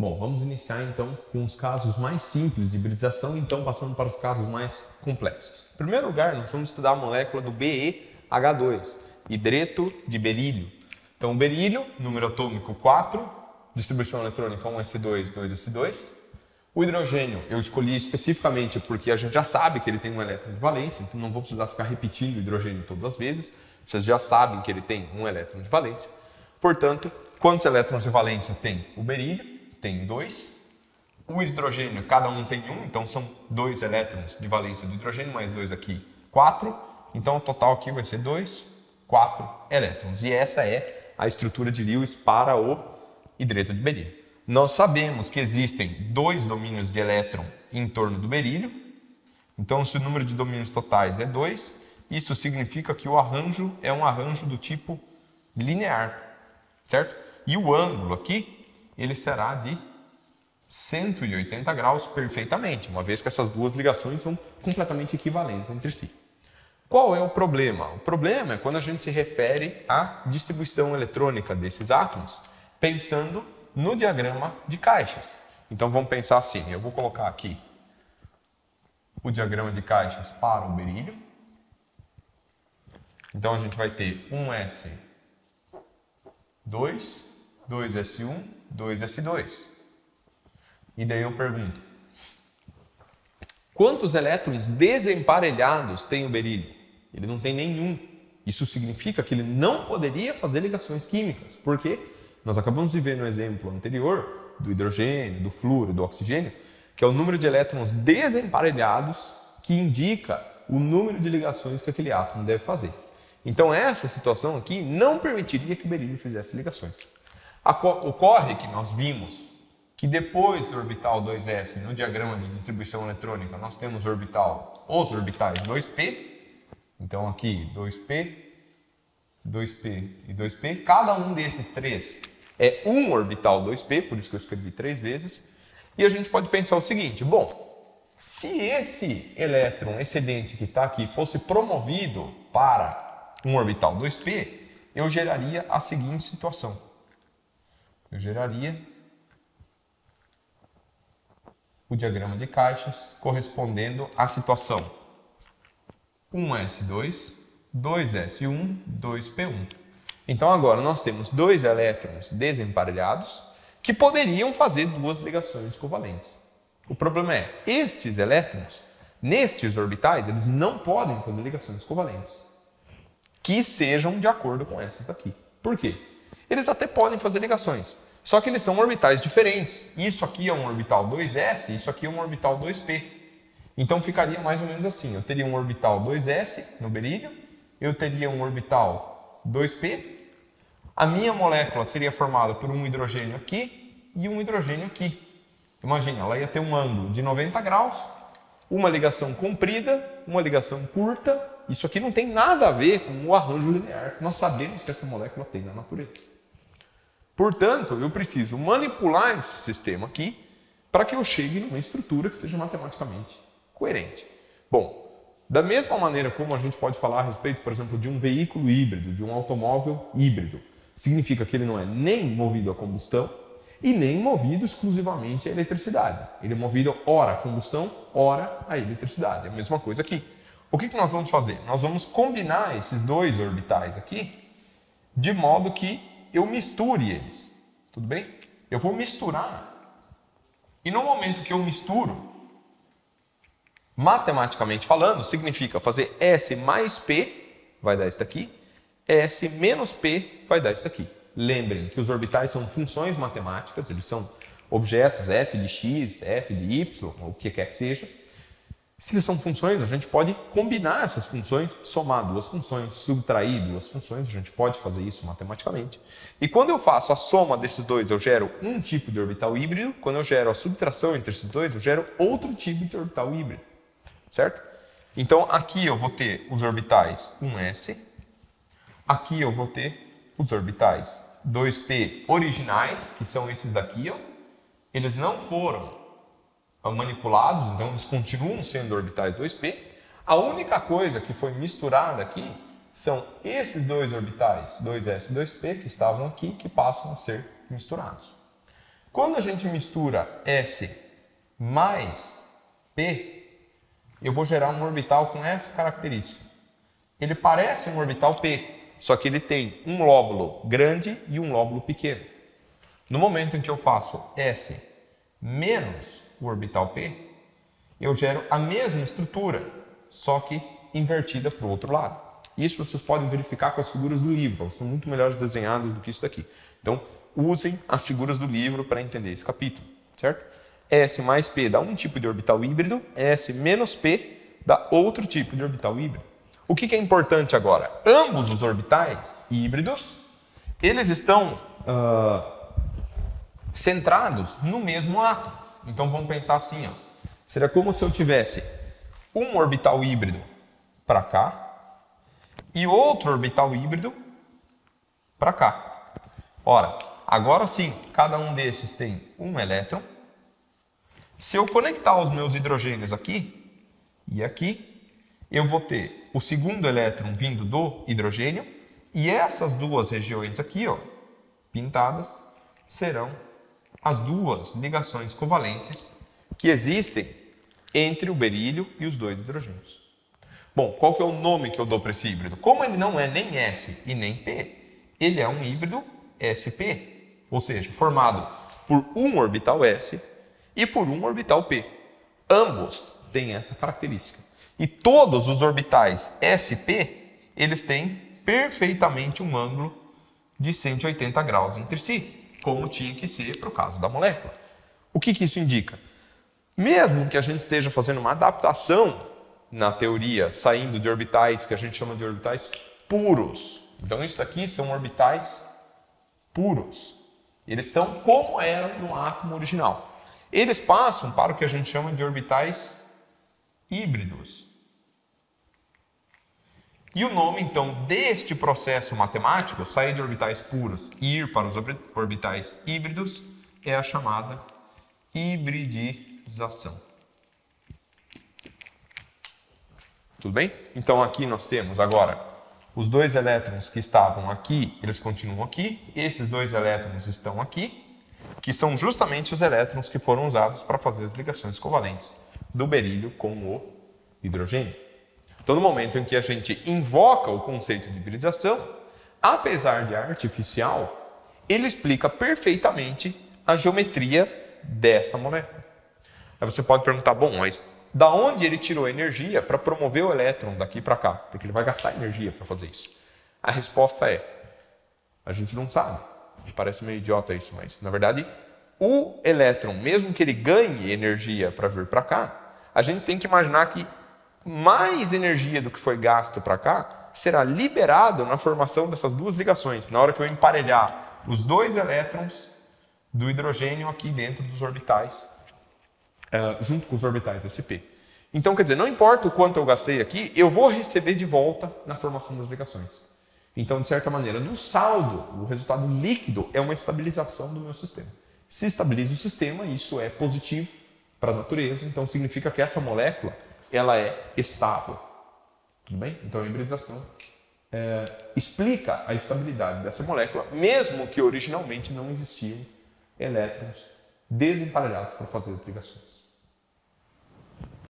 Bom, vamos iniciar então com os casos mais simples de hibridização, então passando para os casos mais complexos. Em primeiro lugar, nós vamos estudar a molécula do BeH2, hidreto de berílio. Então, o berílio, número atômico 4, distribuição eletrônica 1s2, 2s2. O hidrogênio eu escolhi especificamente porque a gente já sabe que ele tem um elétron de valência, então não vou precisar ficar repetindo o hidrogênio todas as vezes. Vocês já sabem que ele tem um elétron de valência. Portanto, quantos elétrons de valência tem o berílio? Tem 2. O hidrogênio, cada um tem 1, então são 2 elétrons de valência do hidrogênio, mais 2 aqui, 4. Então o total aqui vai ser 2, 4 elétrons. E essa é a estrutura de Lewis para o hidreto de berílio. Nós sabemos que existem 2 domínios de elétron em torno do berílio. Então, se o número de domínios totais é 2, isso significa que o arranjo é um arranjo do tipo linear, certo? E o ângulo aqui, ele será de 180 graus perfeitamente, uma vez que essas duas ligações são completamente equivalentes entre si. Qual é o problema? O problema é quando a gente se refere à distribuição eletrônica desses átomos, pensando no diagrama de caixas. Então vamos pensar assim, eu vou colocar aqui o diagrama de caixas para o berílio. Então a gente vai ter 1s2, 2s1, 2s2. E daí eu pergunto, quantos elétrons desemparelhados tem o berílio? Ele não tem nenhum. Isso significa que ele não poderia fazer ligações químicas. Por quê? Nós acabamos de ver no exemplo anterior do hidrogênio, do flúor, do oxigênio, que é o número de elétrons desemparelhados que indica o número de ligações que aquele átomo deve fazer. Então essa situação aqui não permitiria que o berílio fizesse ligações. Ocorre que nós vimos que depois do orbital 2s, no diagrama de distribuição eletrônica, nós temos os orbitais 2p. Então aqui 2p, 2p e 2p. Cada um desses três é um orbital 2p, por isso que eu escrevi 3 vezes. E a gente pode pensar o seguinte, bom, se esse elétron excedente que está aqui fosse promovido para um orbital 2p, eu geraria a seguinte situação. Eu geraria o diagrama de caixas correspondendo à situação 1s2, 2s1, 2p1. Então agora nós temos 2 elétrons desemparelhados que poderiam fazer 2 ligações covalentes. O problema é, estes elétrons, nestes orbitais, eles não podem fazer ligações covalentes que sejam de acordo com essas aqui. Por quê? Eles até podem fazer ligações, só que eles são orbitais diferentes. Isso aqui é um orbital 2s, isso aqui é um orbital 2p. Então ficaria mais ou menos assim. Eu teria um orbital 2s no berílio, eu teria um orbital 2p. A minha molécula seria formada por um hidrogênio aqui e um hidrogênio aqui. Imagina, ela ia ter um ângulo de 90 graus, uma ligação comprida, uma ligação curta. Isso aqui não tem nada a ver com o arranjo linear que nós sabemos que essa molécula tem na natureza. Portanto, eu preciso manipular esse sistema aqui para que eu chegue numa estrutura que seja matematicamente coerente. Bom, da mesma maneira como a gente pode falar a respeito, por exemplo, de um veículo híbrido, de um automóvel híbrido, significa que ele não é nem movido a combustão e nem movido exclusivamente a eletricidade. Ele é movido ora a combustão, ora a eletricidade. É a mesma coisa aqui. O que nós vamos fazer? Nós vamos combinar esses 2 orbitais aqui de modo que eu misture eles. Tudo bem? Eu vou misturar. E no momento que eu misturo, matematicamente falando, significa fazer S mais P, vai dar isso daqui, S menos P vai dar isso daqui. Lembrem que os orbitais são funções matemáticas, eles são objetos f de x, f de y, ou o que quer que seja. Se eles são funções, a gente pode combinar essas funções, somar 2 funções, subtrair 2 funções, a gente pode fazer isso matematicamente. E quando eu faço a soma desses dois, eu gero um tipo de orbital híbrido. Quando eu gero a subtração entre esses dois, eu gero outro tipo de orbital híbrido. Certo? Então aqui eu vou ter os orbitais 1s, aqui eu vou ter os orbitais 2p originais, que são esses daqui, ó. Eles não foram manipulados, então eles continuam sendo orbitais 2p. A única coisa que foi misturada aqui são esses 2 orbitais, 2s e 2p, que estavam aqui, que passam a ser misturados. Quando a gente mistura S mais P, eu vou gerar um orbital com essa característica. Ele parece um orbital P, só que ele tem um lóbulo grande e um lóbulo pequeno. No momento em que eu faço S menos o orbital P, eu gero a mesma estrutura, só que invertida para o outro lado. Isso vocês podem verificar com as figuras do livro, elas são muito melhores desenhadas do que isso daqui. Então, usem as figuras do livro para entender esse capítulo, certo? S mais P dá um tipo de orbital híbrido, S menos P dá outro tipo de orbital híbrido. O que é importante agora? Ambos os orbitais híbridos, eles estão centrados no mesmo átomo. Então vamos pensar assim, ó. Seria como se eu tivesse um orbital híbrido para cá e outro orbital híbrido para cá. Ora, agora sim, cada um desses tem um elétron. Se eu conectar os meus hidrogênios aqui e aqui, eu vou ter o segundo elétron vindo do hidrogênio e essas duas regiões aqui, ó, pintadas, serão as duas ligações covalentes que existem entre o berílio e os dois hidrogênios. Bom, qual que é o nome que eu dou para esse híbrido? Como ele não é nem S e nem P, ele é um híbrido sp, ou seja, formado por um orbital S e por um orbital P. Ambos têm essa característica. E todos os orbitais sp, eles têm perfeitamente um ângulo de 180 graus entre si, como tinha que ser para o caso da molécula. O que isso indica? Mesmo que a gente esteja fazendo uma adaptação na teoria, saindo de orbitais que a gente chama de orbitais puros. Então isso aqui são orbitais puros. Eles são como eram no átomo original. Eles passam para o que a gente chama de orbitais híbridos. E o nome, então, deste processo matemático, sair de orbitais puros e ir para os orbitais híbridos, é a chamada hibridização. Tudo bem? Então aqui nós temos agora os dois elétrons que estavam aqui, eles continuam aqui. Esses dois elétrons estão aqui, que são justamente os elétrons que foram usados para fazer as ligações covalentes do berílio com o hidrogênio. Então, no momento em que a gente invoca o conceito de hibridização, apesar de artificial, ele explica perfeitamente a geometria dessa molécula. Aí você pode perguntar, bom, mas da onde ele tirou energia para promover o elétron daqui para cá? Porque ele vai gastar energia para fazer isso. A resposta é, a gente não sabe. Parece meio idiota isso, mas na verdade, o elétron, mesmo que ele ganhe energia para vir para cá, a gente tem que imaginar que mais energia do que foi gasto para cá será liberado na formação dessas duas ligações, na hora que eu emparelhar os dois elétrons do hidrogênio aqui dentro dos orbitais, junto com os orbitais sp. Então, quer dizer, não importa o quanto eu gastei aqui, eu vou receber de volta na formação das ligações. Então, de certa maneira, no saldo, o resultado líquido é uma estabilização do meu sistema. Se estabiliza o sistema, isso é positivo para a natureza, então significa que essa molécula ela é estável. Tudo bem? Então a hibridização explica a estabilidade dessa molécula, mesmo que originalmente não existiam elétrons desemparelhados para fazer as ligações.